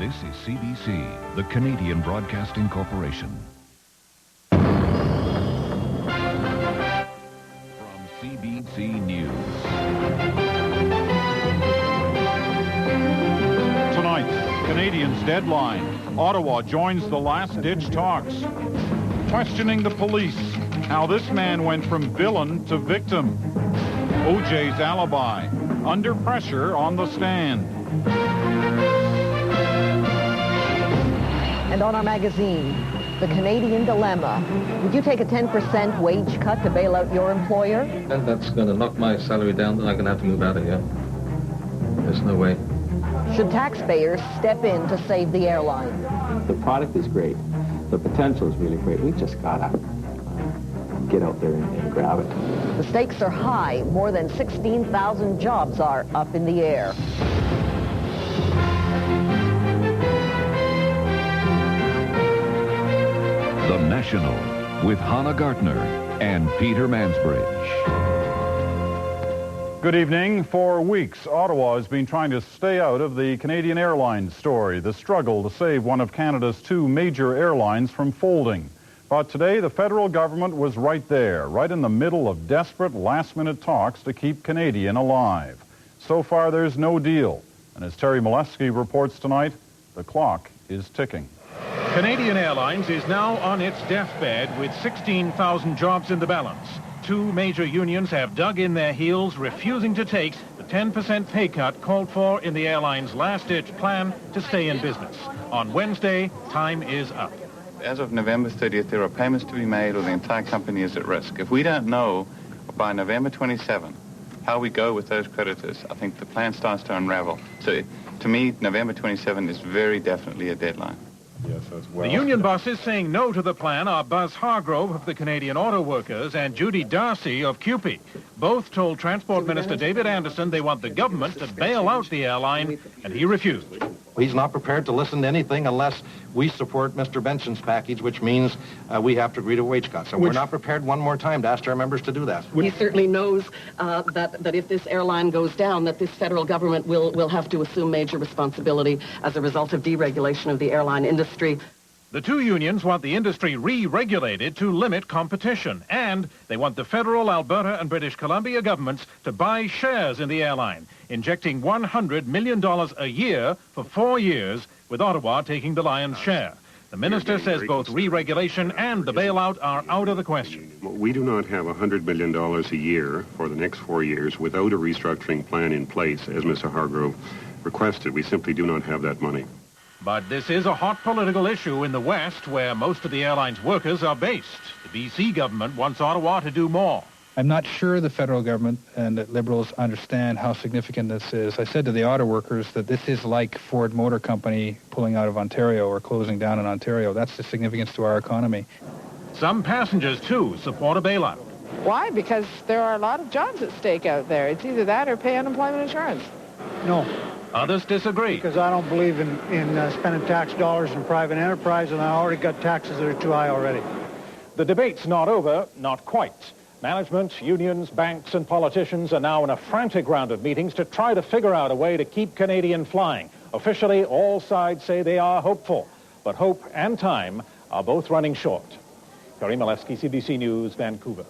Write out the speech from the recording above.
This is CBC, the Canadian Broadcasting Corporation. From CBC News. Tonight, Canadians' deadline. Ottawa joins the last-ditch talks. Questioning the police. How this man went from villain to victim. OJ's alibi. Under pressure on the stand. And on our magazine, the Canadian dilemma. Would you take a 10% wage cut to bail out your employer? And that's going to knock my salary down, then I'm going to have to move out of here. There's no way. Should taxpayers step in to save the airline? The product is great. The potential is really great. We just got to get out there and grab it. The stakes are high. More than 16,000 jobs are up in the air. The National with Hannah Gartner and Peter Mansbridge. Good evening. For weeks, Ottawa has been trying to stay out of the Canadian Airlines story, the struggle to save one of Canada's two major airlines from folding. But today, the federal government was right there, right in the middle of desperate last-minute talks to keep Canadian alive. So far, there's no deal. And as Terry Molesky reports tonight, the clock is ticking. Canadian Airlines is now on its deathbed with 16,000 jobs in the balance. Two major unions have dug in their heels, refusing to take the 10% pay cut called for in the airline's last-ditch plan to stay in business. On Wednesday, time is up. As of November 30th, there are payments to be made or the entire company is at risk. If we don't know by November 27 how we go with those creditors, I think the plan starts to unravel. So to me, November 27 is very definitely a deadline. Yes, as well. The union bosses saying no to the plan are Buzz Hargrove of the Canadian Auto Workers and Judy Darcy of CUPE. Both told Transport Minister David Anderson they want the government to bail out the airline, and he refused. He's not prepared to listen to anything unless we support Mr. Benson's package, which means we have to agree to wage cuts. And we're not prepared one more time to ask our members to do that. He certainly knows that if this airline goes down, that this federal government will have to assume major responsibility as a result of deregulation of the airline industry. The two unions want the industry re-regulated to limit competition, and they want the federal, Alberta, and British Columbia governments to buy shares in the airline, injecting $100 million a year for 4 years, with Ottawa taking the lion's share. The minister says both re-regulation and the bailout are out of the question. We do not have $100 million a year for the next 4 years without a restructuring plan in place, as Mr. Hargrove requested. We simply do not have that money. But this is a hot political issue in the West, where most of the airline's workers are based. The BC government wants Ottawa to do more. I'm not sure the federal government and the Liberals understand how significant this is. I said to the auto workers that this is like Ford Motor Company pulling out of Ontario or closing down in Ontario. That's the significance to our economy. Some passengers, too, support a bailout. Why? Because there are a lot of jobs at stake out there. It's either that or pay unemployment insurance. No. Others disagree. Because I don't believe in spending tax dollars in private enterprise, and I already got taxes that are too high already. The debate's not over, not quite. Management, unions, banks, and politicians are now in a frantic round of meetings to try to figure out a way to keep Canadian flying. Officially, all sides say they are hopeful, but hope and time are both running short. Terry Molesky, CBC News, Vancouver.